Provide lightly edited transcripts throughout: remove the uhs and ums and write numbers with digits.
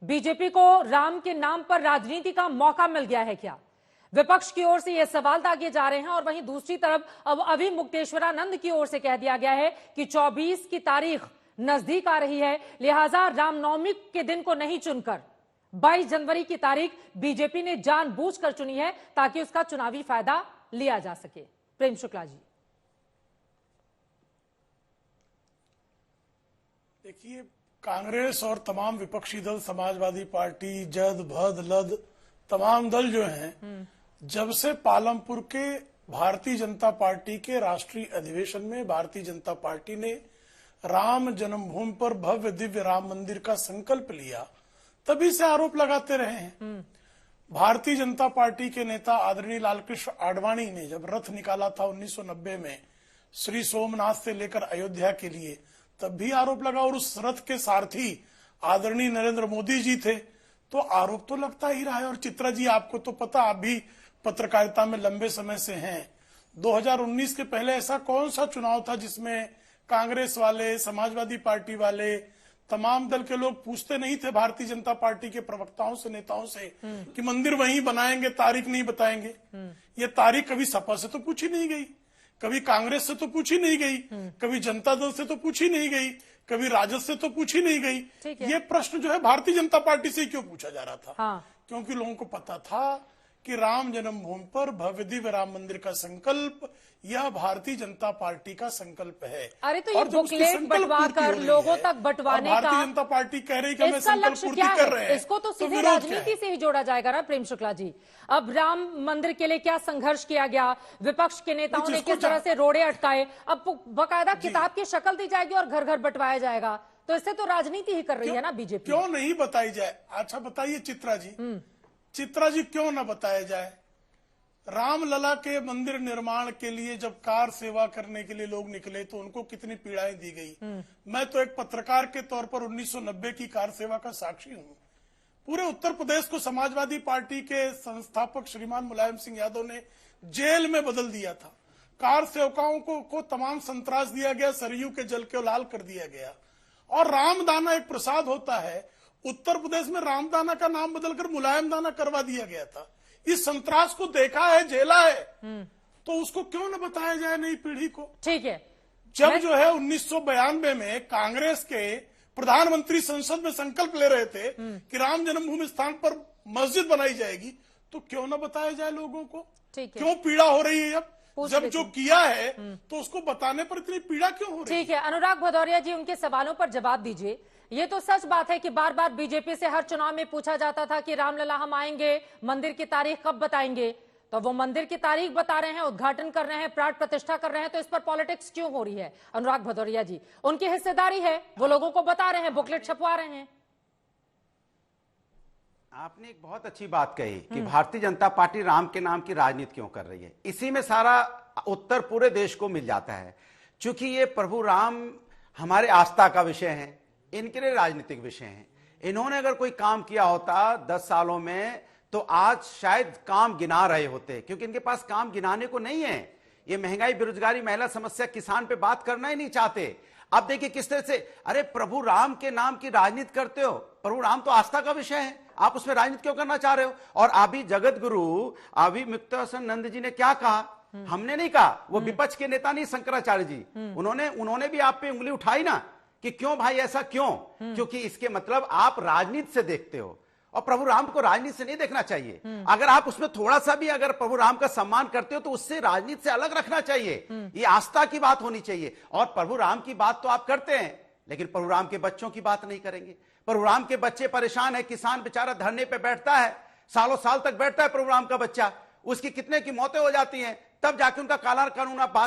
BJP को राम के नाम पर राजनीति का मौका मिल गया है क्या? विपक्ष की ओर से यह सवाल दागे जा रहे हैं और वहीं दूसरी तरफ अब अभी मुक्तेश्वरानंद की ओर से कह दिया गया है कि 24 की तारीख नजदीक आ रही है, लिहाजा रामनवमी के दिन को नहीं चुनकर 22 जनवरी की तारीख बीजेपी ने जानबूझकर चुनी है ताकि उसका चुनावी फायदा लिया जा सके। प्रेम शुक्ला जी, देखिए, कांग्रेस और तमाम विपक्षी दल, समाजवादी पार्टी, जद भद लद, तमाम दल जो हैं, जब से पालमपुर के भारतीय जनता पार्टी के राष्ट्रीय अधिवेशन में भारतीय जनता पार्टी ने राम जन्मभूमि पर भव्य दिव्य राम मंदिर का संकल्प लिया, तभी से आरोप लगाते रहे हैं। भारतीय जनता पार्टी के नेता आदरणीय लालकृष्ण आडवाणी ने जब रथ निकाला था 1990 में श्री सोमनाथ से लेकर अयोध्या के लिए, तब भी आरोप लगा और उस रथ के सारथी आदरणीय नरेंद्र मोदी जी थे, तो आरोप तो लगता ही रहा है। और चित्रा जी, आपको तो पता, आप भी पत्रकारिता में लंबे समय से हैं। 2019 के पहले ऐसा कौन सा चुनाव था जिसमें कांग्रेस वाले, समाजवादी पार्टी वाले, तमाम दल के लोग पूछते नहीं थे भारतीय जनता पार्टी के प्रवक्ताओं से, नेताओं से कि मंदिर वहीं बनाएंगे, तारीख नहीं बताएंगे? ये तारीख कभी सपा से तो पूछी नहीं गई, कभी कांग्रेस से तो पूछी नहीं गई, कभी जनता दल से तो पूछी नहीं गई, कभी राजद से तो पूछी नहीं गई। ये प्रश्न जो है भारतीय जनता पार्टी से क्यों पूछा जा रहा था? क्योंकि लोगों को पता था कि राम जन्मभूमि पर भव्य दिव्य राम मंदिर का संकल्प यह भारतीय जनता पार्टी का संकल्प है। अरे तो ये बुकलेट बंटवा कर लोगों तक बंटवाने का भारतीय जनता पार्टी कह रही है कि इसका लक्ष्य क्या है? इसको तो सीधे राजनीति से ही जोड़ा जाएगा ना प्रेम शुक्ला जी। अब राम मंदिर के लिए क्या संघर्ष किया गया, विपक्ष के नेताओं ने किस तरह से रोड़े अटकाए, अब बकायदा किताब की शक्ल दी जाएगी और घर घर बंटवाया जाएगा, तो इससे तो राजनीति ही कर रही है ना बीजेपी। क्यों नहीं बताई जाए? अच्छा बताइए चित्रा जी, चित्रा जी, क्यों ना बताया जाए? रामलला के मंदिर निर्माण के लिए जब कार सेवा करने के लिए लोग निकले तो उनको कितनी पीड़ाएं दी गई। मैं तो एक पत्रकार के तौर पर 1990 की कार सेवा का साक्षी हूं। पूरे उत्तर प्रदेश को समाजवादी पार्टी के संस्थापक श्रीमान मुलायम सिंह यादव ने जेल में बदल दिया था। कार सेवकाओं को तमाम संतरास दिया गया, सरयू के जल को लाल कर दिया गया। और रामदाना एक प्रसाद होता है, उत्तर प्रदेश में रामदाना का नाम बदलकर मुलायम दाना करवा दिया गया था। इस संतरास को देखा है, झेला है, तो उसको क्यों न बताया जाए नई पीढ़ी को? ठीक है। जब जो है 1992 में कांग्रेस के प्रधानमंत्री संसद में संकल्प ले रहे थे कि राम जन्मभूमि स्थान पर मस्जिद बनाई जाएगी, तो क्यों न बताया जाए लोगों को? क्यों पीड़ा हो रही है? जब जो किया है तो उसको बताने पर इतनी पीड़ा क्यों हो रही है? ठीक है, अनुराग भदौरिया जी, उनके सवालों पर जवाब दीजिए। ये तो सच बात है कि बार बार बीजेपी से हर चुनाव में पूछा जाता था कि रामलला हम आएंगे, मंदिर की तारीख कब बताएंगे, तो वो मंदिर की तारीख बता रहे हैं, उद्घाटन कर रहे हैं, प्राण प्रतिष्ठा कर रहे हैं, तो इस पर पॉलिटिक्स क्यों हो रही है? अनुराग भदौरिया जी, उनकी हिस्सेदारी है, वो लोगों को बता रहे हैं, बुकलेट छपवा रहे हैं। आपने एक बहुत अच्छी बात कही कि भारतीय जनता पार्टी राम के नाम की राजनीति क्यों कर रही है। इसी में सारा उत्तर पूरे देश को मिल जाता है। चूंकि ये प्रभु राम हमारे आस्था का विषय है, इनके लिए राजनीतिक विषय है। इन्होंने अगर कोई काम किया होता 10 सालों में तो आज शायद काम गिना रहे होते, क्योंकि इनके पास काम गिनाने को नहीं है। ये महंगाई, बेरोजगारी, महिला समस्या, किसान पे बात करना ही नहीं चाहते। अब देखिए किस तरह से, अरे प्रभु राम के नाम की राजनीति करते हो। प्रभु राम तो आस्था का विषय है, आप उसमें राजनीति क्यों करना चाह रहे हो? और अभी जगत गुरु अभी मुक्तेश्वरानंद जी ने क्या कहा? हमने नहीं कहा, वो विपक्ष के नेता नहीं, शंकराचार्य जी, उन्होंने भी आप पे उंगली उठाई ना कि क्यों भाई ऐसा क्यों? क्योंकि इसके मतलब आप राजनीति से देखते हो और प्रभु राम को राजनीति से नहीं देखना चाहिए। अगर आप उसमें थोड़ा सा भी अगर प्रभु राम का सम्मान करते हो तो उससे राजनीति से अलग रखना चाहिए। ये आस्था की बात होनी चाहिए। और प्रभु राम की बात तो आप करते हैं, लेकिन प्रभु राम के बच्चों की बात नहीं करेंगे। प्रभु राम के बच्चे परेशान है, किसान बेचारा धरने पे बैठता है, सालों साल तक बैठता है प्रभु राम का बच्चा, उसकी कितने की मौतें हो जाती हैं, तब जाके उनका काला कानून आप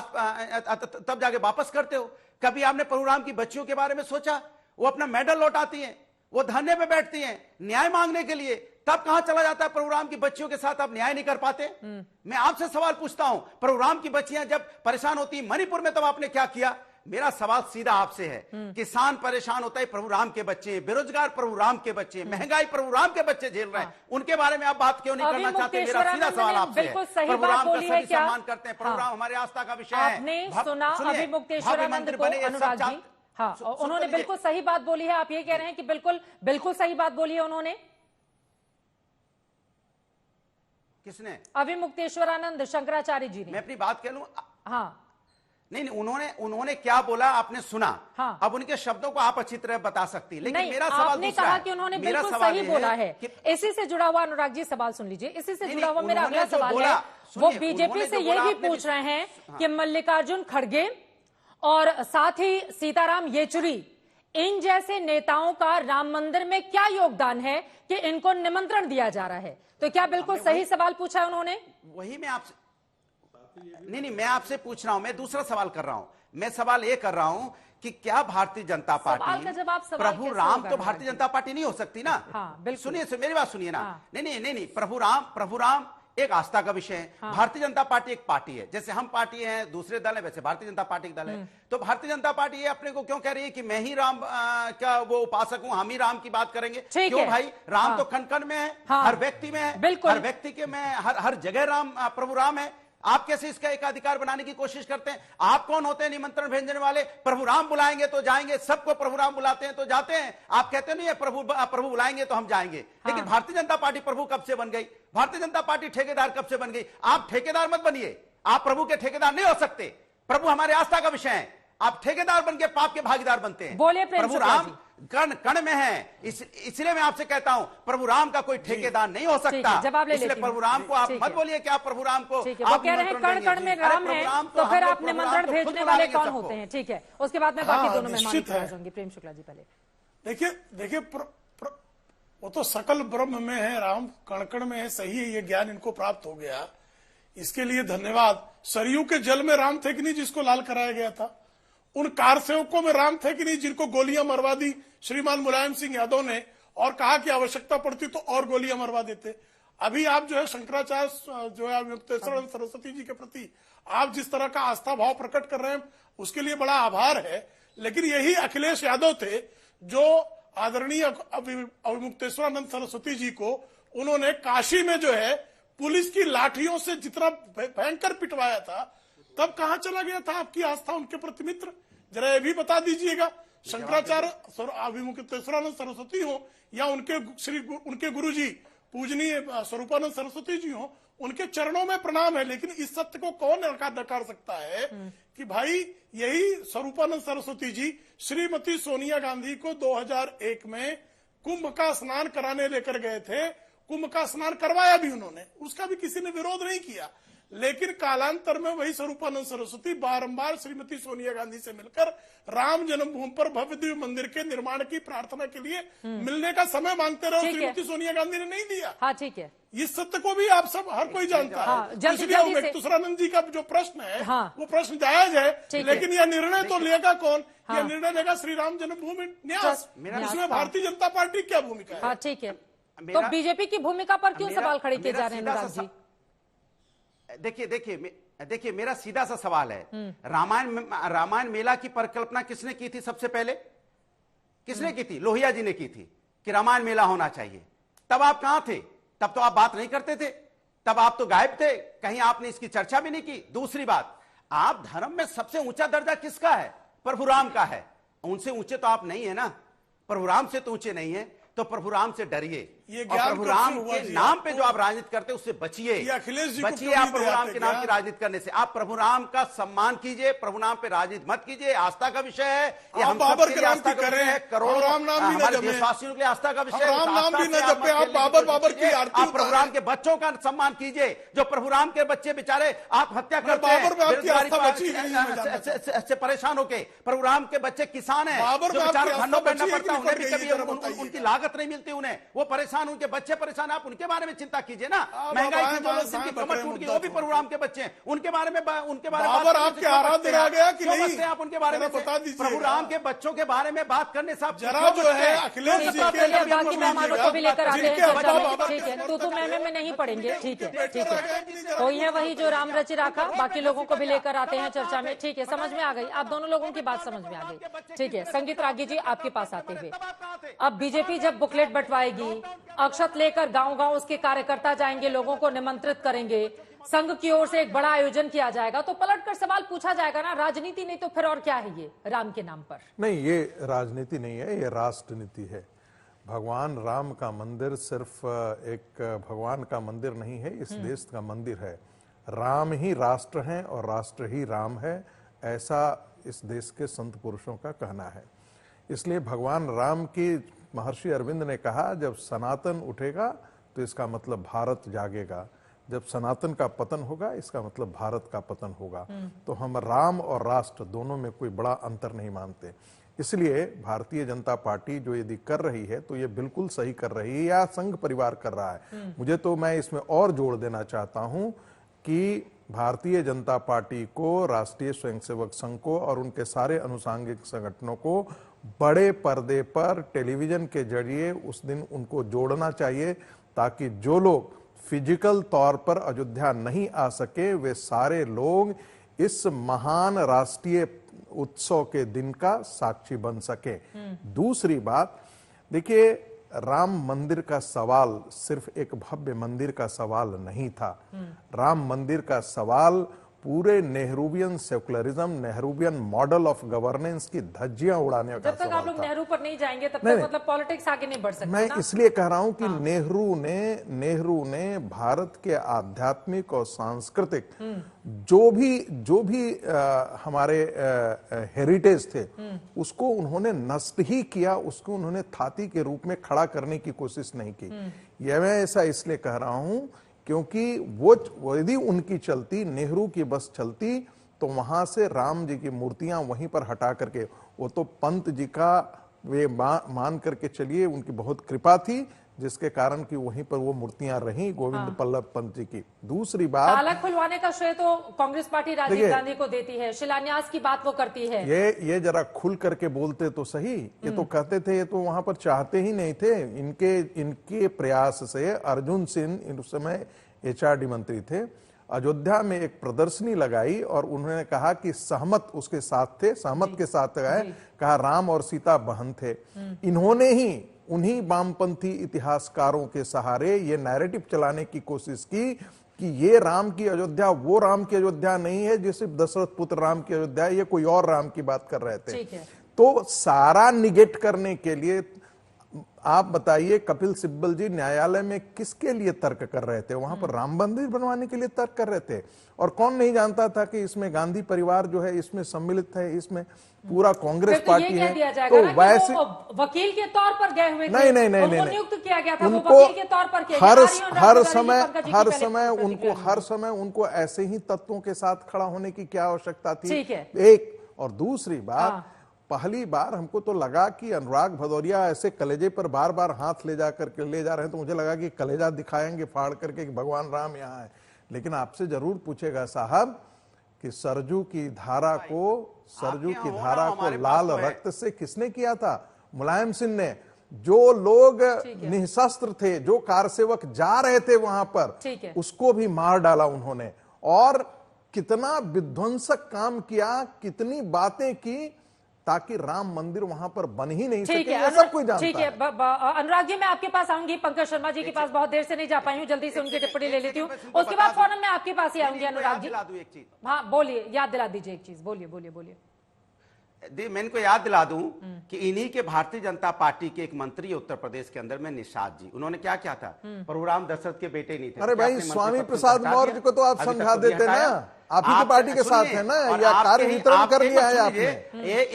तब जाके वापस करते हो। कभी आपने प्रभु राम की बच्चियों के बारे में सोचा? वो अपना मेडल लौटाती हैं, वो धरने पे बैठती हैं न्याय मांगने के लिए, तब कहां चला जाता है प्रभु राम की बच्चियों के साथ? आप न्याय नहीं कर पाते? मैं आपसे सवाल पूछता हूं, प्रभु राम की बच्चियां जब परेशान होती मणिपुर में, तब आपने क्या किया? मेरा सवाल सीधा आपसे है, किसान परेशान होता है, प्रभु राम के बच्चे, बेरोजगार प्रभु राम के बच्चे, महंगाई प्रभु राम के बच्चे झेल रहे हैं, उनके बारे में आप बात क्यों नहीं करना चाहते? मेरा सीधा सवाल आपसे है। प्रभु राम का सभी सम्मान करते हैं, प्रभु राम हमारे आस्था का विषय है। आपने सुना अभी मुक्तेश्वरानंद को, अनुराग जी, हाँ, उन्होंने बिल्कुल सही बात बोली है। आप ये कह रहे हैं कि बिल्कुल बिल्कुल सही बात बोली है उन्होंने। किसने? अभिमुक्तेश्वरानंद शंकराचार्य जी ने। मैं अपनी बात कह लूं। हाँ नहीं, उन्होंने क्या बोला आपने सुना। हाँ। अब उनके शब्दों को आप अच्छी तरह बता सकती है, लेकिन नहीं, मेरा सवाल आपने दूसरा कहा है। कि उन्होंने मेरा बिल्कुल सवाल सही ये बोला है। कि इसी से जुड़ा हुआ अनुराग जी सवाल सुन लीजिए। इसी से जुड़ा हुआ मेरा उन्होंने अगला जो सवाल बोला, है, वो सुनिए, बीजेपी उन्होंने से जो बोला यही आपने पूछ रहे हैं कि मल्लिकार्जुन खड़गे और साथ ही सीताराम येचुरी, इन जैसे नेताओं का राम मंदिर में क्या योगदान है कि इनको निमंत्रण दिया जा रहा है। तो क्या बिल्कुल सही सवाल पूछा है उन्होंने? वही मैं आपसे नहीं, मैं आपसे पूछ रहा हूं, मैं दूसरा सवाल कर रहा हूं। मैं सवाल ये कर रहा हूं कि क्या भारतीय जनता पार्टी, का जवाब सवाल प्रभु कैसे राम होगा तो भारतीय जनता पार्टी नहीं हो सकती ना। हाँ, बिल्कुल। सुनिए, मेरी बात सुनिए ना। हाँ। नहीं, प्रभु राम एक आस्था का विषय है। हाँ। भारतीय जनता पार्टी एक पार्टी है, जैसे हम पार्टी हैं, दूसरे दल है, वैसे भारतीय जनता पार्टी एक दल है। तो भारतीय जनता पार्टी ये अपने को क्यों कह रही है कि मैं ही राम का वो उपासक हूं, हम ही राम की बात करेंगे? क्यों भाई? राम हाँ। तो कण कण में है, हाँ। हर व्यक्ति में है, बिल्कुल। हर व्यक्ति के में, हर जगह राम, प्रभु राम है। आप कैसे इसका एक अधिकार बनाने की कोशिश करते हैं? आप कौन होते हैं निमंत्रण भेजने वाले? प्रभु राम बुलाएंगे तो जाएंगे, सबको प्रभु राम बुलाते हैं तो जाते हैं। आप कहते नहीं है प्रभु बुलाएंगे तो हम जाएंगे। लेकिन भारतीय जनता पार्टी प्रभु कब से बन गई? भारतीय जनता पार्टी ठेकेदार कब से बन गई? आप ठेकेदार मत बनिए, आप प्रभु के ठेकेदार नहीं हो सकते। प्रभु हमारे आस्था का विषय है, आप ठेकेदार बन के पाप के भागीदार बनते हैं। बोलिए प्रभु राम कण कण में है, इसलिए मैं आपसे कहता हूं प्रभु राम का कोई ठेकेदार नहीं हो सकता। जवाब ले इसलिए प्रभु राम को आप मत बोलिए कि आप प्रभु राम को, वो कह रहे हैं कण कण में राम है, तो फिर आप निमंत्रण भेजने वाले कौन होते हैं? ठीक है, उसके बाद मैं बाकी दोनों मेहमानों की बात होंगी। प्रेम शुक्ला जी पहले देखिए वो तो सकल ब्रह्म में है, राम कण कण में है, सही है, ये ज्ञान इनको प्राप्त हो गया, इसके लिए धन्यवाद। सरयू के जल में राम थे कि नहीं जिसको लाल कराया गया था? उन कार सेवकों में राम थे कि नहीं जिनको गोलियां मरवा दी श्रीमान मुलायम सिंह यादव ने, और कहा कि आवश्यकता पड़ती तो और गोलियां मरवा देते? अभी आप जो है शंकराचार्य जो है मुक्तेश्वर सरस्वती जी के प्रति आप जिस तरह का आस्था भाव प्रकट कर रहे हैं, उसके लिए बड़ा आभार है। लेकिन यही अखिलेश यादव थे जो आदरणीय अभिमुक्तेश्वरानंद सरस्वती जी को उन्होंने काशी में जो है पुलिस की लाठियों से जितना भयंकर पिटवाया था, तब कहां चला गया था आपकी आस्था उनके प्रति? मित्र, जरा ये भी बता दीजिएगा। शंकराचार्य अभिमुक्तेश्वरानंद सरस्वती हो या उनके गुरुजी पूजनीय स्वरूपानंद सरस्वती जी हो, उनके चरणों में प्रणाम है। लेकिन इस सत्य को कौन नकार सकता है कि भाई यही स्वरूपानंद सरस्वती जी श्रीमती सोनिया गांधी को 2001 में कुंभ का स्नान कराने लेकर गए थे। कुंभ का स्नान करवाया भी उन्होंने, उसका भी किसी ने विरोध नहीं किया। लेकिन कालांतर में वही स्वरूपानंद सरस्वती बारंबार श्रीमती सोनिया गांधी से मिलकर राम जन्मभूमि पर भव्य दिव्य मंदिर के निर्माण की प्रार्थना के लिए मिलने का समय मांगते रहे, श्रीमती सोनिया गांधी ने नहीं दिया। हाँ, ठीक है, इस सत्य को भी आप सब हर कोई जानता है। इसलिए अभिमुक्तेश्वरानंद जी का जो प्रश्न है वो प्रश्न जायज है, लेकिन यह निर्णय तो लेगा कौन? यह निर्णय लेगा श्री राम जन्मभूमि न्यास। इसमें भारतीय जनता पार्टी क्या भूमिका है? हाँ, ठीक है। तो बीजेपी की भूमिका पर क्यों सवाल खड़े किए जा रहे हैं अनुराग जी? देखिए मेरा सीधा सा सवाल है, रामायण मेला की परिकल्पना किसने की थी? सबसे पहले किसने की थी? लोहिया जी ने की थी कि रामायण मेला होना चाहिए। तब आप कहां थे? तब तो आप बात नहीं करते थे, तब आप तो गायब थे, कहीं आपने इसकी चर्चा भी नहीं की। दूसरी बात, आप धर्म में सबसे ऊंचा दर्जा किसका है? प्रभु राम का है। उनसे ऊंचे तो आप नहीं है ना, प्रभु राम से तो ऊंचे नहीं है। तो प्रभु राम से डरिए, और प्रभु राम के नाम पे जो आप राजनीति करते हैं उससे बचिए। बचिए आप प्रभु राम के नाम की राजनीति करने से। आप प्रभु राम का सम्मान कीजिए, प्रभु नाम पे राजनीति मत कीजिए। आस्था का विषय है, ये हम सबके लिए आस्था का विषय है, करोड़ों हमारे देशवासियों के लिए आस्था का विषय है। आप प्रभु राम के बच्चों का सम्मान कीजिए, जो प्रभु राम के बच्चे बेचारे आप हत्या करते हैं से परेशान होके। प्रभु राम के बच्चे किसान हैं, जो बेचारे धन्नो करना पड़ता है, उन्हें भी कभी उनकी लागत नहीं मिलती, उन्हें वो परेशान, उनके बच्चे परेशान। आप उनके बारे में चिंता कीजिए ना। महंगाई की जिनकी कमर टूट गई वो भी प्रभु राम के बच्चे हैं, उनके बारे में आपके आराध्य रह गया कि नहीं? आप उनके बारे में बता दीजिए। प्रभु राम के बच्चों के बारे में बात करने से आप जरा जो है अखिलेश जी के बाकी मेहमानों को भी लेकर आते हैं चर्चा में। ठीक है, तो मैं नहीं पढ़ेंगे। ठीक है, ठीक है, कोई है वही जो राम रचि राखा, बाकी लोगों को भी लेकर आते हैं चर्चा में। ठीक है, समझ में आ गई, आप दोनों लोगों की बात समझ में आ गई। ठीक है, संगीत रागी जी आपके पास आते हुए, अब बीजेपी जब बुकलेट बंटवाएगी, अक्षत लेकर गांव-गांव उसके कार्यकर्ता जाएंगे, लोगों को निमंत्रित करेंगे, संघ की ओर से एक बड़ा आयोजन किया जाएगा तो पलटकर सवाल पूछा जाएगा ना, राजनीति नहीं तो फिर और क्या है ये राम के नाम पर? नहीं, ये राजनीति नहीं है, ये राष्ट्रनीति है। भगवान राम का मंदिर सिर्फ एक भगवान का मंदिर नहीं है, इस देश का मंदिर है। राम ही राष्ट्र है और राष्ट्र ही राम है, ऐसा इस देश के संत पुरुषों का कहना है। इसलिए भगवान राम की महर्षि अरविंद ने कहा, जब सनातन उठेगा तो इसका मतलब भारत जागेगा, जब सनातन का पतन होगा इसका मतलब भारत का पतन होगा। तो हम राम और राष्ट्र दोनों में कोई बड़ा अंतर नहीं मानते। इसलिए भारतीय जनता पार्टी जो यदि कर रही है तो ये बिल्कुल सही कर रही है, या संघ परिवार कर रहा है। मुझे तो, मैं इसमें और जोड़ देना चाहता हूं कि भारतीय जनता पार्टी को, राष्ट्रीय स्वयंसेवक संघ को और उनके सारे अनुसांगिक संगठनों को बड़े पर्दे पर टेलीविजन के जरिए उस दिन उनको जोड़ना चाहिए, ताकि जो लोग फिजिकल तौर पर अयोध्या नहीं आ सके वे सारे लोग इस महान राष्ट्रीय उत्सव के दिन का साक्षी बन सके। दूसरी बात, देखिए, राम मंदिर का सवाल सिर्फ एक भव्य मंदिर का सवाल नहीं था। राम मंदिर का सवाल पूरे Nehruvian secularism, Nehruvian model of governance की धज्जियां उड़ाने का सवाल था। जब तक आप लोग नेहरू पर नहीं जाएंगे तब तक मतलब पॉलिटिक्स आगे नहीं बढ़ सकती। मैं इसलिए कह रहा हूं कि नेहरू ने भारत के आध्यात्मिक और सांस्कृतिक जो भी हमारे हेरिटेज थे उसको उन्होंने नष्ट ही किया, उसको उन्होंने थाती के रूप में खड़ा करने की कोशिश नहीं की। यह मैं ऐसा इसलिए कह रहा हूं क्योंकि वो यदि उनकी चलती, नेहरू की बस चलती, तो वहां से राम जी की मूर्तियां वहीं पर हटा करके, वो तो पंत जी का वे मान करके चलिए, उनकी बहुत कृपा थी जिसके कारण कि वहीं पर वो मूर्तियां रहीं गोविंद पल्लभ पंत जी की। दूसरी बात, ताला खुलवाने का श्रेय तो कांग्रेस पार्टी राजीव गांधी को देती है, शिलान्यास की बात वो करती है। ये जरा खुल करके बोलते तो सही। ये तो कहते थे, ये तो वहां पर चाहते ही नहीं थे। इनके प्रयास से अर्जुन सिंह उस समय HRD मंत्री थे, अयोध्या में एक प्रदर्शनी लगाई और उन्होंने कहा कि सहमत उसके साथ थे, सहमत के साथ गए, कहा राम और सीता बहन थे। इन्होंने ही उन्हीं वामपंथी इतिहासकारों के सहारे ये नैरेटिव चलाने की कोशिश की कि ये राम की अयोध्या वो राम की अयोध्या नहीं है जिसे दशरथ पुत्र राम की अयोध्या है, ये कोई और राम की बात कर रहे थे। तो सारा निगेट करने के लिए आप बताइए, कपिल सिब्बल जी न्यायालय में किसके लिए तर्क कर रहे थे? वहां पर राम मंदिर बनवाने के लिए तर्क कर रहे थे। और कौन नहीं जानता था कि इसमें गांधी परिवार जो है इसमें सम्मिलित है, इसमें पूरा कांग्रेस पार्टी है। तो वैसे वकील के तौर पर गए हुए थे, नहीं, नियुक्त किया गया था, उनको वकील के तौर पर हर समय उनको ऐसे ही तत्वों के साथ खड़ा होने की क्या आवश्यकता थी? एक और दूसरी बात, पहली बार हमको तो लगा कि अनुराग भदौरिया ऐसे कलेजे पर बार बार हाथ ले जा रहे हैं, तो मुझे लगा कि कलेजा दिखाएंगे फाड़ करके कि भगवान राम यहाँ है। लेकिन आपसे जरूर पूछेगा साहब कि सरजू की धारा को लाल रक्त से किसने किया था? मुलायम सिंह ने। जो लोग निशस्त्र थे, जो कारसेवक जा रहे थे वहां पर, उसको भी मार डाला उन्होंने। और कितना विध्वंसक काम किया, कितनी बातें की, ताकि राम मंदिर वहां पर बन ही नहीं सके। ये सब कोई जानता है। ठीक है, अनुराग जी, मैं आपके पास आऊंगी। पंकज शर्मा जी के पास बहुत देर से नहीं जा पाई हूँ, जल्दी से उनकी टिप्पणी ले लेती हूँ, उसके बाद फौरन मैं आपके पास ही आऊंगी। अनुराग जी, हाँ बोलिए, याद दिला दीजिए एक चीज, बोलिए। मैं इनको याद दिला दूं कि इन्हीं के भारतीय जनता पार्टी के एक मंत्री उत्तर प्रदेश के अंदर में निषाद जी, उन्होंने क्या किया था? प्रभु राम दशरथ के बेटे नहीं थे। अरे भाई, स्वामी प्रसाद मौर्य को तो आप समझा देते ना, आप ही की पार्टी के साथ है ना, या कार्य वितरण कर लिया है आपने?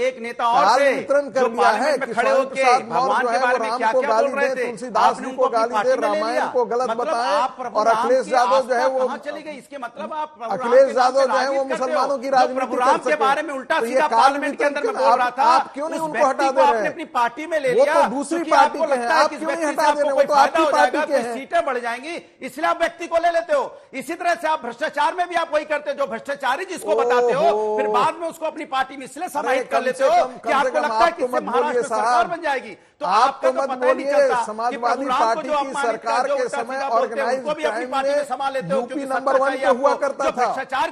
एक नेता और कार्य वितरण कर लिया है कि खड़े होकर भगवान के बारे में राम को गाली दे, तुलसीदास जी को गाली दे, रामायण को गलत बताए, और अखिलेश यादव जो है वो चली गई। इसके मतलब आप अखिलेश यादव जो है वो मुसलमानों की राजनीति कर सके। के बारे में उल्टा सीधा पार्लियामेंट के अंदर में बोल रहा था, आप क्यों नहीं उनको हटा दे रहे हैं? अपनी पार्टी में ले लिया, वो तो दूसरी पार्टी के हैं, आप क्यों नहीं हटा दे रहे? वो तो आपकी पार्टी के हैं, सीटें बढ़ जाएंगी, इसलिए आप व्यक्ति को ले लेते हो। इसी तरह से आप भ्रष्टाचार में भी आप वही करते जो हो, भ्रष्टाचारी जिसको बताते हो, फिर बाद में उसको अपनी पार्टी में इसलिए समाहित कर लेते हो कि आपको लगता है कि इससे महाराष्ट्र में सरकार बन जाएगी। तो आप तो मत बोलिए, समाजवादी समाजवादी पार्टी की सरकार के समय ऑर्गेनाइज्ड क्राइम में यूपी नंबर 1 पे हुआ करता था।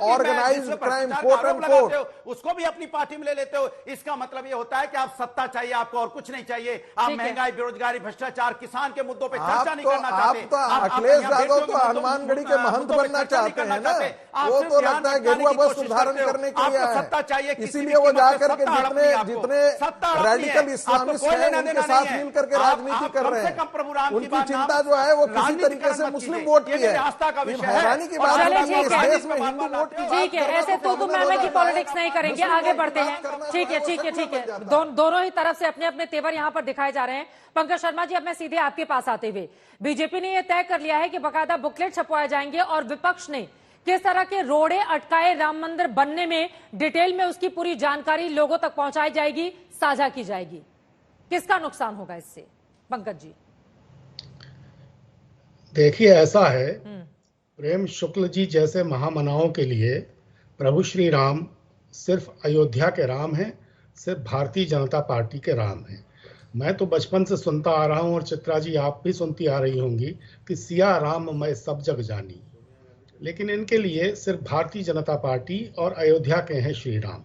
Organised crime quote and quote, उसको भी अपनी पार्टी में ले लेते हो। इसका मतलब ये होता है कि आप सत्ता चाहिए, आपको और कुछ नहीं चाहिए। आप महंगाई, बेरोजगारी, भ्रष्टाचार, किसान के मुद्दों पर चर्चा नहीं करना चाहते। आप तो अखिलेश यादव तो हनुमानगढ़ी के महंत बनना चाहते हैं ना, वो तो लगता है गेरुआ बस उद्धारण करने के लिए है, इसीलिए वो जाकर के जितने रेडिकल इस्लामिस्ट हैं उनके साथ मिल करके राजनीति कर रहे हैं। उनकी चिंता जो है वो किसी तरीके से मुस्लिम वोट की है। हैरानी की बात है कि इस देश में हिंदू वोट की, ठीक है, ऐसे तो मैं की पॉलिटिक्स नहीं करेंगे, आगे बढ़ते हैं। ठीक है, ठीक है, ठीक है, दोनों ही तरफ से अपने अपने तेवर यहाँ पर दिखाए जा रहे हैं। पंकज शर्मा जी, अब मैं सीधे आपके पास आते हुए, बीजेपी ने यह तय कर लिया है कि बकायदा बुकलेट छपवाए जाएंगे और विपक्ष ने किस तरह के रोड़े अटकाए राम मंदिर बनने में डिटेल में उसकी पूरी जानकारी लोगों तक पहुंचाई जाएगी, साझा की जाएगी। किसका नुकसान होगा इससे, पंकज जी? देखिए, ऐसा है, प्रेम शुक्ल जी जैसे महामनाओं के लिए प्रभु श्री राम सिर्फ अयोध्या के राम हैं, सिर्फ भारतीय जनता पार्टी के राम हैं। मैं तो बचपन से सुनता आ रहा हूं और चित्रा जी आप भी सुनती आ रही होंगी कि सिया राम मैं सब जग जानी, लेकिन इनके लिए सिर्फ भारतीय जनता पार्टी और अयोध्या के हैं श्री राम।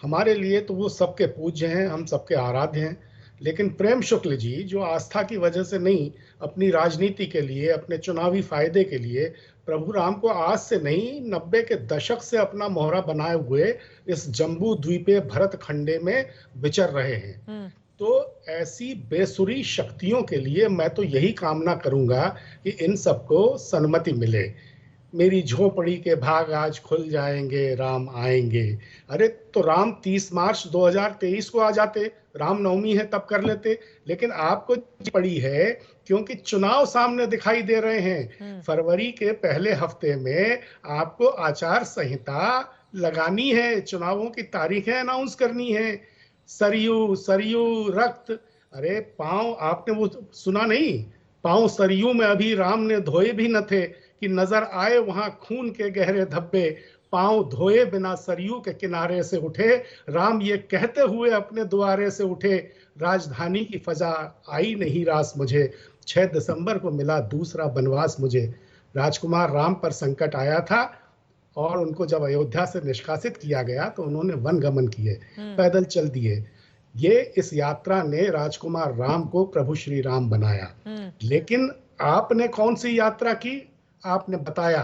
हमारे लिए तो वो सबके पूज्य हैं, हम सबके आराध्य हैं। लेकिन प्रेम शुक्ल जी जो आस्था की वजह से नहीं, अपनी राजनीति के लिए, अपने चुनावी फायदे के लिए प्रभु राम को आज से नहीं 90 के दशक से अपना मोहरा बनाए हुए इस जम्बू द्वीपीय भरत खंडे में विचर रहे हैं, तो ऐसी बेसुरी शक्तियों के लिए मैं तो यही कामना करूंगा कि इन सबको सन्मति मिले। मेरी झोपड़ी के भाग आज खुल जाएंगे, राम आएंगे। अरे तो राम 30 मार्च 2023 को आ जाते, रामनवमी है तब कर लेते। लेकिन आपको पड़ी है क्योंकि चुनाव सामने दिखाई दे रहे हैं। फरवरी के पहले हफ्ते में आपको आचार संहिता लगानी है, चुनावों की तारीखें अनाउंस करनी है। सरयू सरयू रक्त, अरे पांव आपने वो सुना नहीं, पांव सरयू में अभी राम ने धोए भी न थे कि नजर आए वहां खून के गहरे धब्बे। पांव धोए बिना सरयू के किनारे से उठे राम, ये कहते हुए अपने द्वारे से उठे, राजधानी की फजा आई नहीं रास मुझे, 6 दिसंबर को मिला दूसरा बनवास मुझे। राजकुमार राम पर संकट आया था और उनको जब अयोध्या से निष्कासित किया गया तो उन्होंने वन गमन किए, पैदल चल दिए। ये इस यात्रा ने राजकुमार राम को प्रभु श्री राम बनाया। लेकिन आपने कौन सी यात्रा की? आपने बताया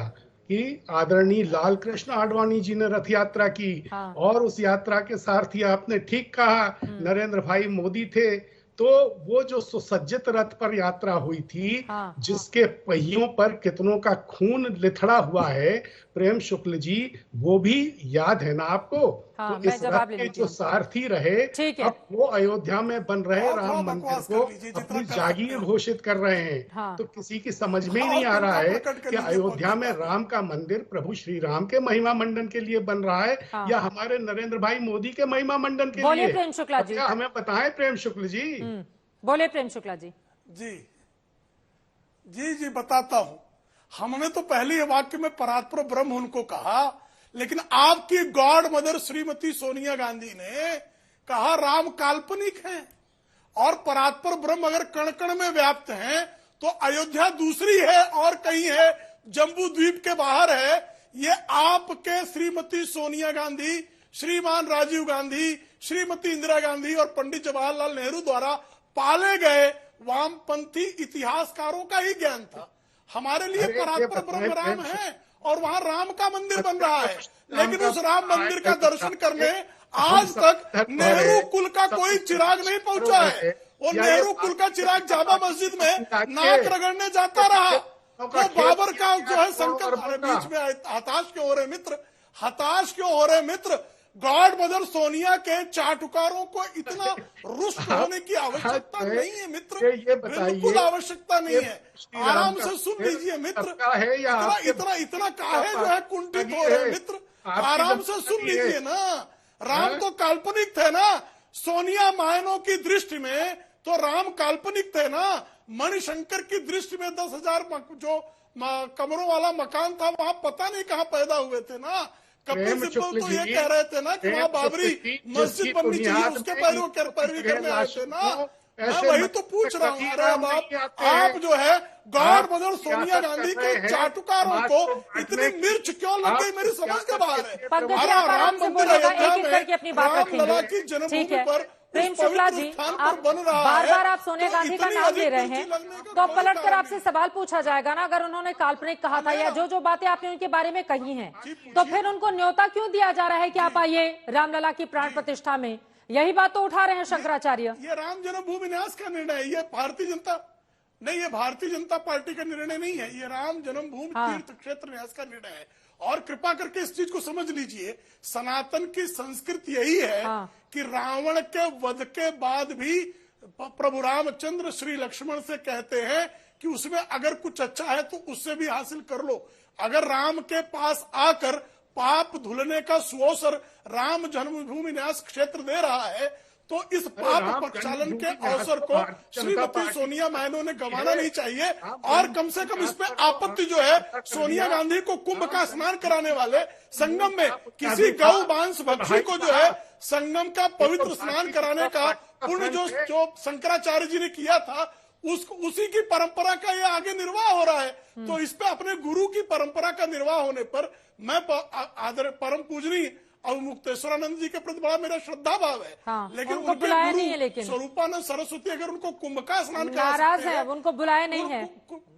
कि आदरणीय लाल कृष्ण आडवाणी जी ने रथ यात्रा की। और उस यात्रा के सारथी आपने ठीक कहा नरेंद्र भाई मोदी थे। तो वो जो सुसज्जित रथ पर यात्रा हुई थी, जिसके पहियों पर कितनों का खून लिथड़ा हुआ है, प्रेम शुक्ल जी वो भी याद है ना आपको? तो इस रथ के जो सारथी रहे, अब वो अयोध्या में बन रहे राम मंदिर को अपनी जागीर घोषित कर रहे हैं। तो किसी की समझ में ही नहीं आ रहा है कि अयोध्या में राम का मंदिर प्रभु श्री राम के महिमा मंडन के लिए बन रहा है या हमारे नरेंद्र भाई मोदी के महिमा मंडन के लिए। प्रेम शुक्ला जी, हमें बताएं प्रेम शुक्ल जी। बोले प्रेम शुक्ला जी। जी बताता हूं। हमने तो पहले ये वाक्य में परात्पर ब्रह्म उनको कहा, लेकिन आपकी गॉड मदर श्रीमती सोनिया गांधी ने कहा राम काल्पनिक हैं और परात्पर ब्रह्म अगर कण कण में व्याप्त हैं तो अयोध्या दूसरी है और कहीं है, जम्बू द्वीप के बाहर है। ये आपके श्रीमती सोनिया गांधी, श्रीमान राजीव गांधी, श्रीमती इंदिरा गांधी और पंडित जवाहरलाल नेहरू द्वारा पाले गए वामपंथी इतिहासकारों का ही ज्ञान था। हमारे लिए परात्पर ब्रह्म राम है और वहां राम का मंदिर बन रहा है, लेकिन उस राम मंदिर का दर्शन करने आज तक नेहरू कुल का कोई चिराग नहीं पहुंचा है। वो नेहरू कुल का चिराग जामा मस्जिद में नाक रगड़ने जाता रहा। तो बाबर का जो है संकल्प, बीच में हताश क्यों हो रहे मित्र, हताश क्यों हो रहे मित्र? गॉड मदर सोनिया के चाटुकारों को इतना रुष्ट होने की आवश्यकता नहीं है मित्र, बिल्कुल आवश्यकता नहीं है। आराम से सुन लीजिए मित्र, इतना काहे जो है कुंठित हो रहे मित्र, आराम से सुन लीजिए ना। राम तो काल्पनिक थे ना, सोनिया मायनों की दृष्टि में तो राम काल्पनिक थे ना। मणिशंकर की दृष्टि में 10,000 जो कमरों वाला मकान था वहां पता नहीं कहां पैदा हुए थे ना। कपिल सिब्बल शुक्ल तो जी, ये कह रहे थे ना कि वहाँ बाबरी मस्जिद बननी चाहिए, उसके पैरवी करने आए थे ना। मैं वही तो पूछ रहा हूँ। अरे आप जो है गॉड मदर सोनिया गांधी के चाटुकारों को इतनी मिर्च क्यों लग गई, मेरी समझ के बाहर है। पंकज जी, आप आराम से बोलिएगा, एक-एक करके अपनी बात रामलला की रखेंगे। जन्मभूमि ठीक है, पर प्रेम उस शुक्ला पवित्र जी, स्थान आप पर बन रहा बार है, बार आप सोनिया तो गांधी का इतनी नाम ले अधिक रहे मिर्ची हैं, लगने का तो अब कोई पलट कर कारण आपसे सवाल पूछा जाएगा ना, अगर उन्होंने काल्पनिक कहा था या जो बातें आपने उनके बारे में कही हैं, तो फिर उनको न्योता क्यों दिया जा रहा है कि आप आइए रामलला की प्राण प्रतिष्ठा में? यही बात तो उठा रहे हैं शंकराचार्य। ये राम जन्मभूमि न्यास का निर्णय है, ये भारतीय जनता नहीं, ये भारतीय जनता पार्टी का निर्णय नहीं है, ये राम जन्मभूमि तीर्थ क्षेत्र न्यास का निर्णय है। और कृपा करके इस चीज को समझ लीजिए, सनातन की संस्कृति यही है कि रावण के वध के बाद भी प्रभु रामचंद्र श्री लक्ष्मण से कहते हैं कि उसमें अगर कुछ अच्छा है तो उससे भी हासिल कर लो। अगर राम के पास आकर पाप धुलने का सुअवसर राम जन्मभूमि न्यास क्षेत्र दे रहा है, तो इस पाप प्रक्षालन के अवसर को श्रीमती सोनिया मायनो ने गंवाना नहीं चाहिए। और कम से कम इस पे आपत्ति जो है, सोनिया गांधी को कुंभ का स्नान कराने वाले संगम में किसी गौ मांस भक्षी को जो है संगम का पवित्र स्नान कराने का पुण्य जो शंकराचार्य जी ने किया था, उसी की परंपरा का ये आगे निर्वाह हो रहा है। तो इस पे अपने गुरु की परंपरा का निर्वाह होने पर मैं आदर परम पूजनीय और मुक्तेश्वरानंद जी के प्रति बड़ा मेरा श्रद्धा भाव है। लेकिन उनको बुलाया नहीं है, लेकिन स्वरूपानंद सरस्वती अगर उनको कुंभ का स्नान नाराज है, उनको बुलाया नहीं है।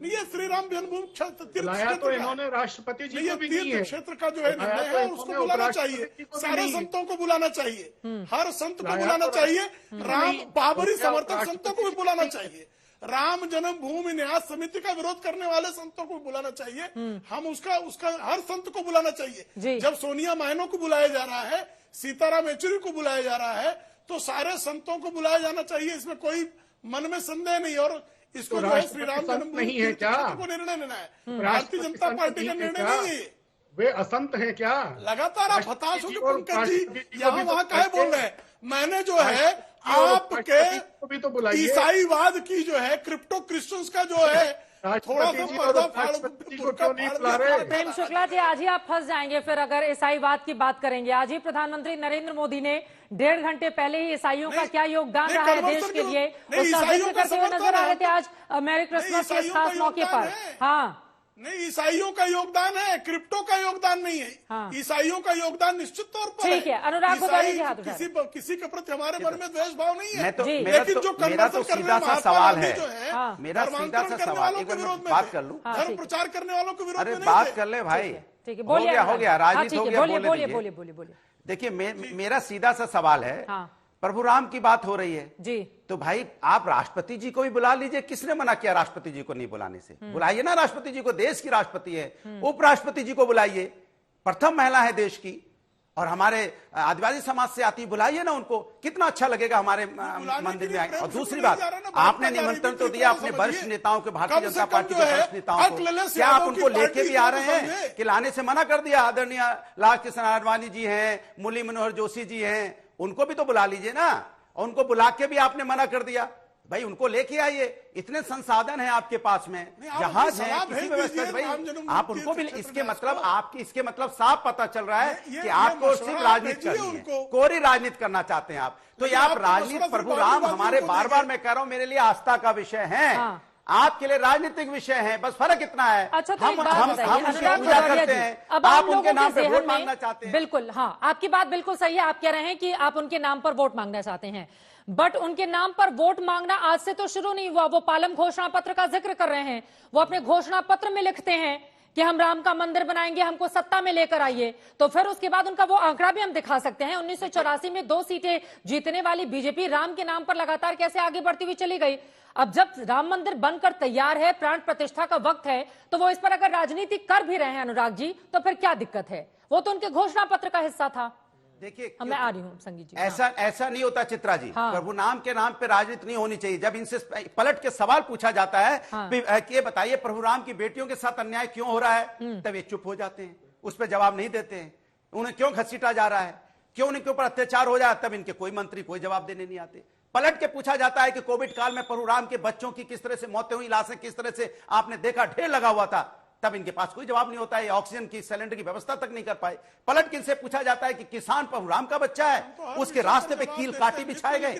ये श्री राम जन्मभूमि तो इन्होंने राष्ट्रपति जी को भी नहीं है। क्षेत्र का जो है निर्णय है, उसको बुलाना चाहिए, सारे संतों को बुलाना चाहिए, हर संत को बुलाना चाहिए, राम बाबरी समर्थक संतों को भी बुलाना चाहिए, राम जन्मभूमि न्यास समिति का विरोध करने वाले संतों को बुलाना चाहिए, हम उसका हर संत को बुलाना चाहिए। जब सोनिया मायनो को बुलाया जा रहा है, सीताराम येचुरी को बुलाया जा रहा है, तो सारे संतों को बुलाया जाना चाहिए, इसमें कोई मन में संदेह नहीं। और इसको जो है श्री राम जन्मभूमि को निर्णय लेना है, भारतीय जनता पार्टी का निर्णय नहीं है। वे असंत हैं क्या? लगातार आप हताश हो गए पंकज जी, यहाँ वहां काहे बोल रहे हैं? मैंने जो है आपके ईसाईवाद की जो है क्रिप्टो क्रिश्चियंस का जो है थोड़ा सा प्रेम शुक्ला जी, आज ही आप फंस जाएंगे फिर अगर ईसाईवाद की बात करेंगे। आज ही प्रधानमंत्री नरेंद्र मोदी ने 1.5 घंटे पहले ही ईसाइयों का क्या योगदान रहा है देश के लिए, उसका जिक्र करते हुए नजर आ रहे थे आज मैरी क्रिसमस के खास मौके पर। हाँ नहीं, ईसाइयों का योगदान है, क्रिप्टो का योगदान नहीं है। ईसाइयों का योगदान निश्चित तौर पर ठीक है। अनुराग गोदारी जी, किसी के प्रति हमारे मन में द्वेष भाव नहीं है, लेकिन जो मेरा तो सीधा सा सवाल है, मेरा सीधा सा सवाल, एक बात कर लूं, धर्म प्रचार करने वालों के विरोध में अरे बात कर ले भाई, ठीक है, हो गया राजनीति हो गया, बोलिए। देखिए मेरा सीधा सा सवाल है, प्रभु राम की बात हो रही है जी, तो भाई आप राष्ट्रपति जी को भी बुला लीजिए। किसने मना किया राष्ट्रपति जी को नहीं बुलाने से? बुलाइए ना राष्ट्रपति जी को, देश की राष्ट्रपति है। उपराष्ट्रपति जी को बुलाइए, प्रथम महिला है देश की और हमारे आदिवासी समाज से आती, बुलाइए ना उनको, कितना अच्छा लगेगा हमारे मंदिर में आए। और दूसरी बात, आपने निमंत्रण तो दिया अपने वरिष्ठ नेताओं के, भारतीय जनता पार्टी के वरिष्ठ नेताओं को, क्या आप उनको लेके भी आ रहे हैं कि लाने से मना कर दिया? आदरणीय लाल कृष्ण आडवाणी जी हैं, मुरली मनोहर जोशी जी हैं, उनको भी तो बुला लीजिए ना। और उनको बुला के भी आपने मना कर दिया। भाई उनको लेके आइए, इतने संसाधन हैं आपके पास में, जहाज है, किसी व्यवस्था, भाई आप उनको भी। इसके मतलब साफ पता चल रहा है कि आपको सिर्फ राजनीति करनी है, कोरी राजनीति करना चाहते हैं आप। तो ये आप राजनीति, प्रभु राम हमारे बार बार मैं कह रहा हूं, मेरे लिए आस्था का विषय है, आपके लिए राजनीतिक विषय है, बस फर्क इतना है। अच्छा, तो हम उनकी पूजा करते हैं, आप उनके नाम पर वोट मांगना चाहते हैं। बिल्कुल, हाँ, आपकी बात बिल्कुल सही है। आप कह रहे हैं कि आप उनके नाम पर वोट मांगना चाहते हैं, बट उनके नाम पर वोट मांगना आज से तो शुरू नहीं हुआ। वो पालम घोषणा पत्र का जिक्र कर रहे हैं, वो अपने घोषणा पत्र में लिखते हैं कि हम राम का मंदिर बनाएंगे, हमको सत्ता में लेकर आइए। तो फिर उसके बाद उनका वो आंकड़ा भी हम दिखा सकते हैं। 1984 में 2 सीटें जीतने वाली बीजेपी राम के नाम पर लगातार कैसे आगे बढ़ती हुई चली गई। अब जब राम मंदिर बनकर तैयार है, प्राण प्रतिष्ठा का वक्त है, तो वो इस पर अगर राजनीति कर भी रहे हैं अनुराग जी, तो फिर क्या दिक्कत है? वो तो उनके घोषणा पत्र का हिस्सा था। देखिए, मैं आ रही हूँ संगीत जी। ऐसा नहीं होता चित्रा जी। प्रभु नाम के नाम पे राजनीति नहीं होनी चाहिए। जब इनसे पलट के सवाल पूछा जाता है कि ये बताइए प्रभु राम की बेटियों के साथ अन्याय क्यों हो रहा है, तब ये चुप हो जाते हैं, उस पर जवाब नहीं देते हैं। उन्हें क्यों घसीटा जा रहा है, क्यों उनके ऊपर अत्याचार हो जाए, तब इनके कोई मंत्री कोई जवाब देने नहीं आते। पलट के पूछा जाता है कि कोविड काल में प्रभु राम के बच्चों की किस तरह से मौतें हुई, लाशें किस तरह से आपने देखा, ढेर लगा हुआ था, तब इनके पास कोई जवाब नहीं होता है, ऑक्सीजन की सिलेंडर की व्यवस्था तक नहीं कर पाए। पलट के इनसे पूछा जाता है कि किसान प्रभुराम का बच्चा है, उसके रास्ते पे कील काटी बिछाए गए,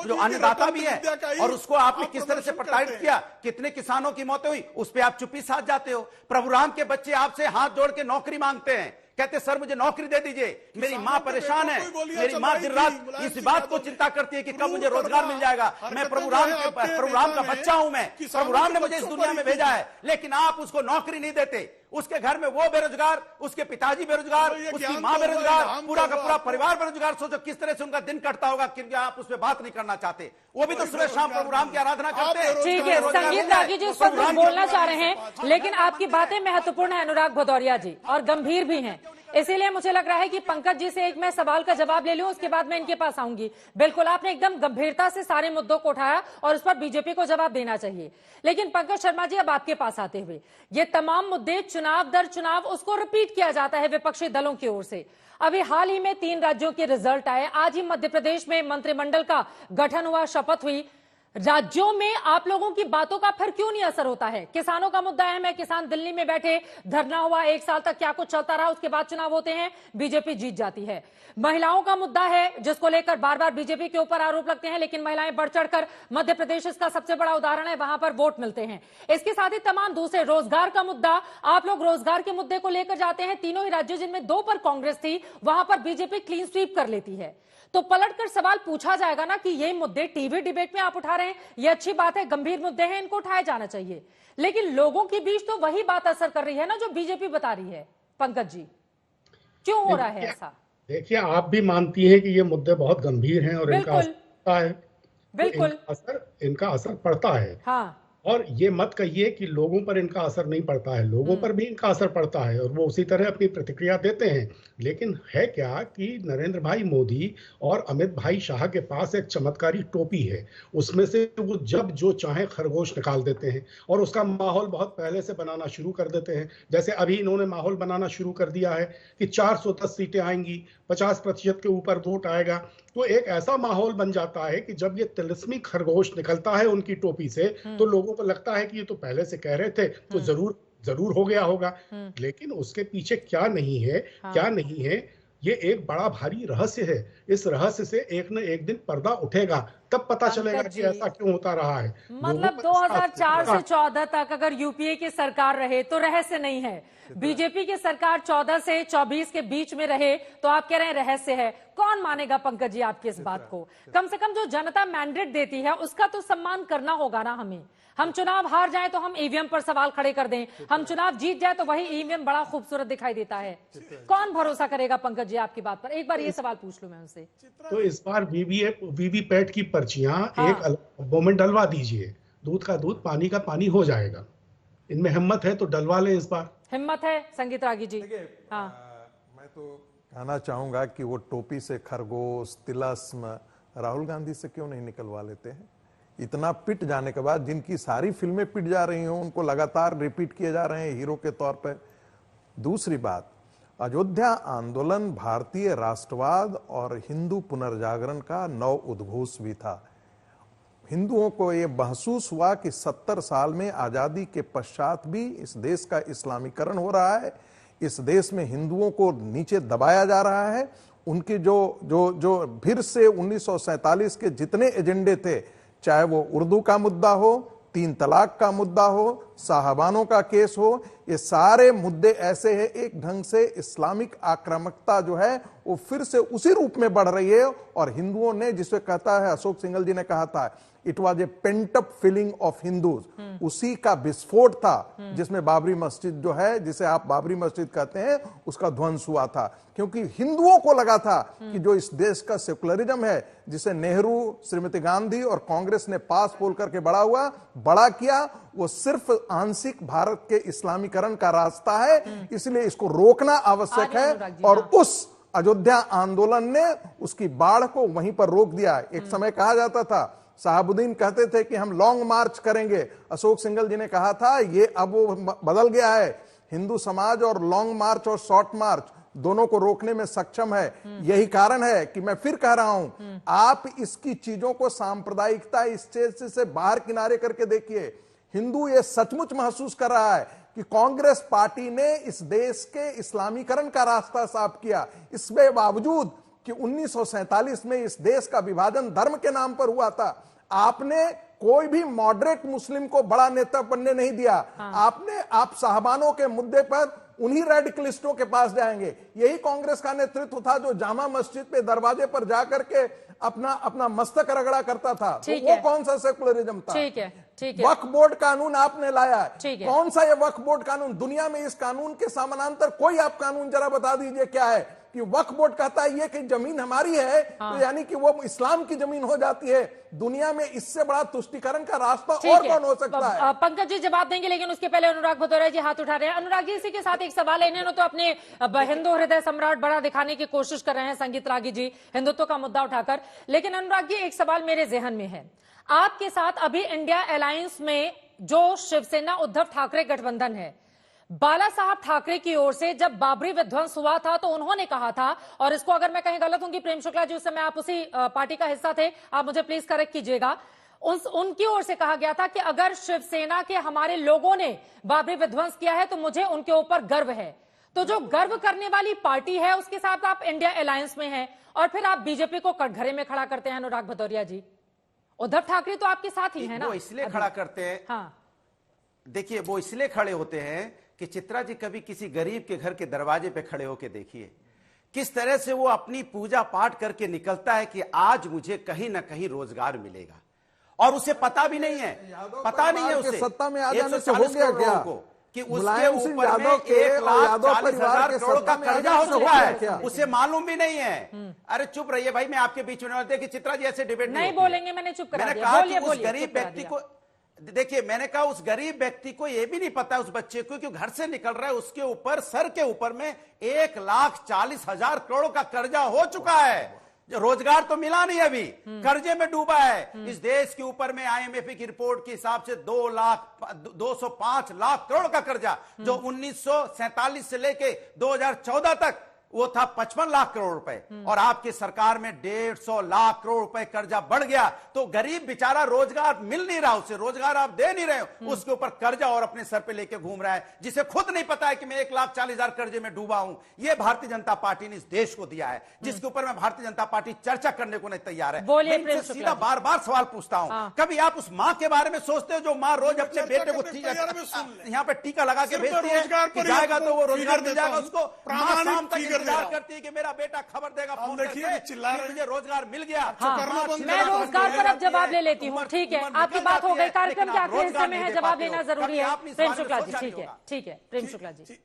जो अन्नदाता भी है, और उसको आपने किस तरह से प्रताड़ित किया, कितने किसानों की मौतें हुई, उस पर आप चुप्पी साध जाते हो। प्रभुराम के बच्चे आपसे हाथ जोड़ के नौकरी मांगते हैं, कहते सर मुझे नौकरी दे दीजिए, मेरी मां परेशान है, मेरी मां दिन रात इस बात को चिंता करती है कि कब मुझे रोजगार मिल जाएगा, मैं प्रभुराम का बच्चा हूं, मैं प्रभुराम ने मुझे इस दुनिया में भेजा है, लेकिन आप उसको नौकरी नहीं देते। उसके घर में वो बेरोजगार, उसके पिताजी बेरोजगार, उसकी मां बेरोजगार, पूरा का पूरा परिवार बेरोजगार। सोचो किस तरह से उनका दिन कटता होगा, क्योंकि आप उस पर बात नहीं करना चाहते। वो भी तो सुबह शाम प्रभुराम की आराधना करते हैं। ठीक है, संगीत रागी जी सब कुछ बोलना चाह रहे हैं, लेकिन आपकी बातें महत्वपूर्ण है अनुराग भदौरिया जी, और गंभीर भी हैं। इसीलिए मुझे लग रहा है कि पंकज जी से एक मैं सवाल का जवाब ले लूं, उसके बाद मैं इनके पास आऊंगी। बिल्कुल, आपने एकदम गंभीरता से सारे मुद्दों को उठाया और उस पर बीजेपी को जवाब देना चाहिए। लेकिन पंकज शर्मा जी, अब आपके पास आते हुए, ये तमाम मुद्दे चुनाव दर चुनाव उसको रिपीट किया जाता है विपक्षी दलों की ओर से। अभी हाल ही में 3 राज्यों के रिजल्ट आए, आज ही मध्य प्रदेश में मंत्रिमंडल का गठन हुआ, शपथ हुई। राज्यों में आप लोगों की बातों का फिर क्यों नहीं असर होता है? किसानों का मुद्दा अहम है, किसान दिल्ली में बैठे, धरना हुआ, 1 साल तक क्या कुछ चलता रहा, उसके बाद चुनाव होते हैं, बीजेपी जीत जाती है। महिलाओं का मुद्दा है, जिसको लेकर बार बार बीजेपी के ऊपर आरोप लगते हैं, लेकिन महिलाएं बढ़ चढ़कर, मध्य प्रदेश इसका सबसे बड़ा उदाहरण है, वहां पर वोट मिलते हैं। इसके साथ ही तमाम दूसरे, रोजगार का मुद्दा, आप लोग रोजगार के मुद्दे को लेकर जाते हैं, तीनों ही राज्यों जिनमें 2 पर कांग्रेस थी, वहां पर बीजेपी क्लीन स्वीप कर लेती है। तो पलटकर सवाल पूछा जाएगा ना कि ये मुद्दे टीवी डिबेट में आप उठा रहे हैं, ये अच्छी बात है, गंभीर मुद्दे हैं, इनको उठाया जाना चाहिए, लेकिन लोगों के बीच तो वही बात असर कर रही है ना जो बीजेपी बता रही है। पंकज जी, क्यों हो रहा है ऐसा? देखिए, आप भी मानती हैं कि ये मुद्दे बहुत गंभीर हैं और इनका असर पड़ता है। बिल्कुल, इनका असर पड़ता है। हाँ। और ये मत कहिए कि लोगों पर इनका असर नहीं पड़ता है, लोगों पर भी इनका असर पड़ता है और वो उसी तरह अपनी प्रतिक्रिया देते हैं। लेकिन है क्या कि नरेंद्र भाई मोदी और अमित भाई शाह के पास एक चमत्कारी टोपी है, उसमें से वो जब जो चाहे खरगोश निकाल देते हैं और उसका माहौल बहुत पहले से बनाना शुरू कर देते हैं। जैसे अभी इन्होंने माहौल बनाना शुरू कर दिया है कि 410 सीटें आएंगी, 50% के ऊपर वोट आएगा। तो एक ऐसा माहौल बन जाता है कि जब ये तिलिस्मी खरगोश निकलता है उनकी टोपी से, तो लोगों को लगता है कि ये तो पहले से कह रहे थे, तो जरूर हो गया होगा। लेकिन उसके पीछे क्या नहीं है, क्या नहीं है, ये एक बड़ा भारी रहस्य है। इस रहस्य से एक न एक दिन पर्दा उठेगा, तब पता चलेगा कि ऐसा क्यों होता रहा है। मतलब 2004 से 14 तक अगर यूपीए की सरकार रहे तो रहस्य नहीं है, बीजेपी की सरकार 14 से 24 के बीच में रहे तो आप कह रहे हैं रहस्य है। कौन मानेगा पंकज जी आपकी इस बात को? कम से कम जो जनता मैंडेट देती है उसका तो सम्मान करना होगा ना हमें। हम चुनाव हार जाए तो हम ईवीएम पर सवाल खड़े कर दें, हम चुनाव जीत जाए तो वही ईवीएम बड़ा खूबसूरत दिखाई देता है। कौन भरोसा करेगा पंकज जी आपकी बात पर? एक बार ये सवाल पूछ लूं मैं उनसे। तो इस बार वीवीपैट की पर्चियां एक अलग में डलवा दीजिए, दूध का दूध पानी का पानी हो जाएगा। इनमें हिम्मत है तो डलवा लें इस बार। हिम्मत है संगीत रागी जी? हाँ, मैं तो कहना चाहूंगा कि वो टोपी से खरगोश, तिलस्म राहुल गांधी से क्यों नहीं निकलवा लेते हैं? इतना पिट जाने के बाद, जिनकी सारी फिल्में पिट जा रही हो, उनको लगातार रिपीट किए जा रहे हैं हीरो के तौर पर। दूसरी बात, अयोध्या आंदोलन भारतीय राष्ट्रवाद और हिंदू पुनर्जागरण का नव उद्घोष भी था। हिंदुओं को यह महसूस हुआ कि 70 साल में आजादी के पश्चात भी इस देश का इस्लामीकरण हो रहा है, इस देश में हिंदुओं को नीचे दबाया जा रहा है। उनके जो फिर से 1947 के जितने एजेंडे थे, चाहे वो उर्दू का मुद्दा हो, 3 तलाक का मुद्दा हो, साहबानों का केस हो, ये सारे मुद्दे ऐसे हैं, एक ढंग से इस्लामिक आक्रामकता जो है वो फिर से उसी रूप में बढ़ रही है। और हिंदुओं ने, जिसे कहता है अशोक सिंघल जी ने कहा था, it was a pent up feeling of Hindus, उसी का विस्फोट था जिसमें बाबरी मस्जिद जो है, जिसे आप बाबरी मस्जिद कहते हैं, उसका ध्वंस हुआ था। क्योंकि हिंदुओं को लगा था कि जो इस देश का सेकुलरिज्म है, जिसे नेहरू, श्रीमती गांधी और कांग्रेस ने पास पोल करके बड़ा किया, वो सिर्फ आंशिक भारत के इस्लामीकरण का रास्ता है, इसलिए इसको रोकना आवश्यक है। और उस अयोध्या आंदोलन ने उसकी बाढ़ को वहीं पर रोक दिया। एक समय कहा जाता था, साहबुद्दीन कहते थे कि हम लॉन्ग मार्च करेंगे, अशोक सिंघल जी ने कहा था ये अब वो बदल गया है, हिंदू समाज और लॉन्ग मार्च और शॉर्ट मार्च दोनों को रोकने में सक्षम है। यही कारण है कि मैं फिर कह रहा हूं, आप इसकी चीजों को सांप्रदायिकता इस चीज से बाहर किनारे करके देखिए। हिंदू ये सचमुच महसूस कर रहा है कि कि कांग्रेस पार्टी ने इस देश के इस्लामीकरण का रास्ता साफ किया। इसके बावजूद कि 1947 में इस देश का विभाजन धर्म के नाम पर हुआ था, आपने कोई भी मॉडरेट मुस्लिम को बड़ा नेता बनने नहीं दिया। आप साहबानों के मुद्दे पर उन्हीं रेडिकलिस्टों के पास जाएंगे। यही कांग्रेस का नेतृत्व था जो जामा मस्जिद पे दरवाजे पर जाकर के अपना मस्तक रगड़ा करता था। तो वो कौन सा सेकुलरिज्म था? ठीक है। वक्फ बोर्ड कानून आपने लाया, कौन सा ये वक्फ बोर्ड कानून? दुनिया में इस कानून के समानांतर कोई आप कानून जरा बता दीजिए क्या है कि वक्फ बोर्ड कहता है ये कि जमीन हमारी है, तो यानी कि वो इस्लाम की जमीन हो जाती है। दुनिया में इससे बड़ा तुष्टीकरण का रास्ता और कौन हो सकता है? पंकज जी जवाब देंगे, लेकिन उसके पहले अनुराग भदौरिया जी हाथ उठा रहे हैं। अनुराग जी, इसी के साथ एक सवाल है। इन्होंने तो अपने हिंदू हृदय सम्राट बड़ा दिखाने की कोशिश कर रहे हैं संगीत रागी जी, हिंदुत्व का मुद्दा उठाकर। लेकिन अनुराग जी, एक सवाल मेरे जहन में है। आपके साथ अभी इंडिया अलायंस में जो शिवसेना उद्धव ठाकरे गठबंधन है, बाला साहब ठाकरे की ओर से जब बाबरी विध्वंस हुआ था तो उन्होंने कहा था, और इसको अगर मैं कहीं गलत हूं कि प्रेम शुक्ला जी उस समय आप उसी पार्टी का हिस्सा थे, आप मुझे प्लीज करेक्ट कीजिएगा, उनकी ओर से कहा गया था कि अगर शिवसेना के हमारे लोगों ने बाबरी विध्वंस किया है तो मुझे उनके ऊपर गर्व है। तो जो गर्व करने वाली पार्टी है उसके साथ आप इंडिया अलायंस में हैं और फिर आप बीजेपी को कटघरे में खड़ा करते हैं। अनुराग भदौरिया जी, उद्धव ठाकरे तो आपके साथ ही है ना? वो इसलिए खड़ा करते हैं, हाँ देखिए वो इसलिए खड़े होते हैं कि चित्रा जी कभी किसी गरीब के घर के दरवाजे पे खड़े होकर देखिए किस तरह से वो अपनी पूजा पाठ करके निकलता है कि आज मुझे कहीं ना कहीं रोजगार मिलेगा, और उसे पता भी नहीं है, पता नहीं है उसे सत्ता में आ जाने से हो गया क्या कि उसके ऊपर में 1,40,000 करोड़ का कर्जा हो चुका है, उसे मालूम भी नहीं है। अरे चुप रहिए भाई, मैं आपके बीच में देखिए चित्रा जी ऐसे डिबेट नहीं बोलेंगे, मैंने चुप करा दिया। मैंने कहा कि उस गरीब व्यक्ति को देखिए, मैंने कहा उस गरीब व्यक्ति को यह भी नहीं पता, उस बच्चे को, कि घर से निकल रहा है उसके ऊपर, सर के ऊपर में 1,40,000 करोड़ का कर्जा हो चुका है। रोजगार तो मिला नहीं, अभी कर्जे में डूबा है। इस देश के ऊपर में IMF की रिपोर्ट के हिसाब से 205 लाख करोड़ का कर्जा, जो 1947 से लेके 2014 तक वो था 55 लाख करोड़ रुपए, और आपकी सरकार में 150 लाख करोड़ रुपए कर्जा बढ़ गया। तो गरीब बेचारा रोजगार मिल नहीं रहा, उसे रोजगार आप दे नहीं रहे हो, उसके ऊपर कर्जा और अपने सर पे लेके घूम रहा है, जिसे खुद नहीं पता है कि मैं 1,40,000 कर्जे में डूबा हूं। ये भारतीय जनता पार्टी ने इस देश को दिया है, जिसके ऊपर में भारतीय जनता पार्टी चर्चा करने को नहीं तैयार है। मैं इनसे सीधा बार बार सवाल पूछता हूं, कभी आप उस मां के बारे में सोचते हो जो मां रोज अपने बेटे को यहाँ पे टीका लगा के भेजती है कि जाएगा तो वो रोजगार मिल जाएगा उसको, मां शाम तक इंतजार करती है कि मेरा बेटा खबर देगा फोन करके मुझे रोजगार मिल गया। मैं रोजगार पर अब जवाब ले लेती हूँ। ठीक है, आपकी बात हो गई। कार्यक्रम के आखिरी हिस्से में है, जवाब लेना जरूरी है। प्रेम शुक्ला जी, ठीक है प्रेम शुक्ला जी।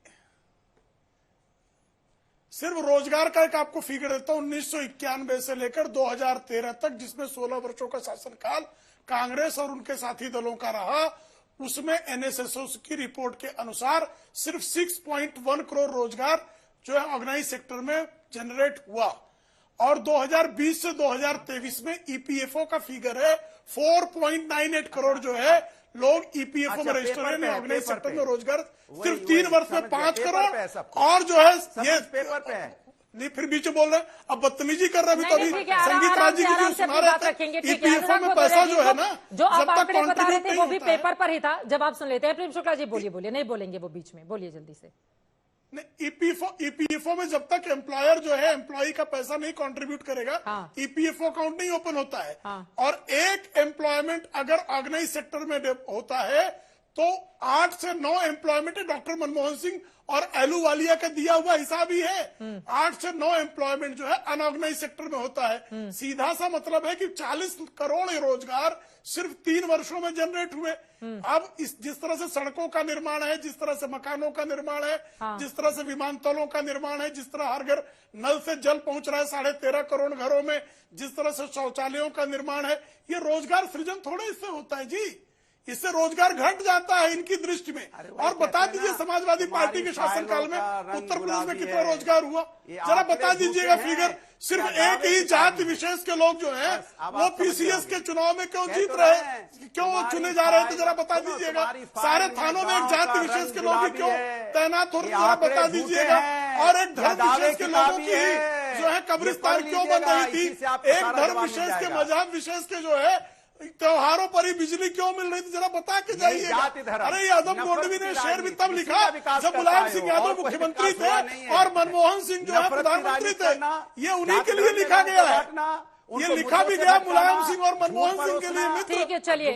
सिर्फ रोजगार का एक आपको फिगर देता हूं, 1991 से लेकर 2013 तक, जिसमें 16 वर्षों का शासनकाल कांग्रेस और उनके साथी दलों का रहा, उसमें NSSO की रिपोर्ट के अनुसार सिर्फ 6.1 करोड़ रोजगार जो है ऑर्गेनाइज सेक्टर में जनरेट हुआ, और 2020 से 2023 में EPFO का फिगर है 4.98 करोड़ जो है लोग EPFO में रजिस्टर है। ऑर्गेनाइज सेक्टर में रोजगार सिर्फ 3 वर्ष में 5 करोड़, और जो है ये पेपर पे है नहीं, फिर बीच में बोल रहे हैं, अब बदतमीजी कर रहे हैं। अभी संगीत राज जी की जो सुना रहे थे, EPFO में पैसा जो है ना, जो आप आंकड़े बता रहे थे वो भी पेपर पर ही था। जब आप सुन लेते हैं प्रेम शुक्ला जी, बोलिए नहीं बोलेंगे वो बीच में, बोलिए जल्दी से। EPFO में जब तक एम्प्लॉयर जो है एम्प्लॉय का पैसा नहीं कंट्रीब्यूट करेगा, EPFO अकाउंट नहीं ओपन होता है। और एक एम्प्लॉयमेंट अगर ऑर्गेनाइज सेक्टर में होता है तो 8 से 9 एम्प्लॉयमेंट डॉक्टर मनमोहन सिंह और एलूवालिया का दिया हुआ हिसाब ही है। 8 से 9 एम्प्लॉयमेंट जो है अनऑर्गेनाइज सेक्टर में होता है। सीधा सा मतलब है कि 40 करोड़ रोजगार सिर्फ 3 वर्षों में जनरेट हुए। अब जिस तरह से सड़कों का निर्माण है, जिस तरह से मकानों का निर्माण है, जिस तरह से विमानतलों का निर्माण है, जिस तरह हर घर नल से जल पहुंच रहा है 13.5 करोड़ घरों में, जिस तरह से शौचालयों का निर्माण है, ये रोजगार सृजन थोड़े इससे होता है जी, इससे रोजगार घट जाता है इनकी दृष्टि में। और बता दीजिए समाजवादी पार्टी के शासनकाल में उत्तर प्रदेश में कितना रोजगार हुआ, जरा बता दीजिएगा फिगर। सिर्फ एक ही जाति विशेष के लोग जो हैं वो PCS के चुनाव में क्यों जीत रहे, क्यों वो चुने जा रहे थे, जरा बता दीजिएगा। सारे थानों में एक जाति विशेष के लोग ही क्यों तैनात हो रहे, जरा बता दीजिएगा। और एक धर्म विशेष के लोगों की जो है कब्रिस्तान क्यों बन रही थी, एक धर्म विशेष के, मजहब विशेष के जो है त्योहारों पर ही बिजली क्यों मिल रही थी, जरा बता के जाइए। अरे ये अदम गोडवी ने शेर भी तब लिखा जब मुलायम सिंह यादव मुख्यमंत्री थे और मनमोहन सिंह जो है प्रधानमंत्री थे। ये उन्हीं के लिए लिखा गया है, ये लिखा भी गया मुलायम सिंह और मनमोहन सिंह के लिए। ठीक है, चलिए।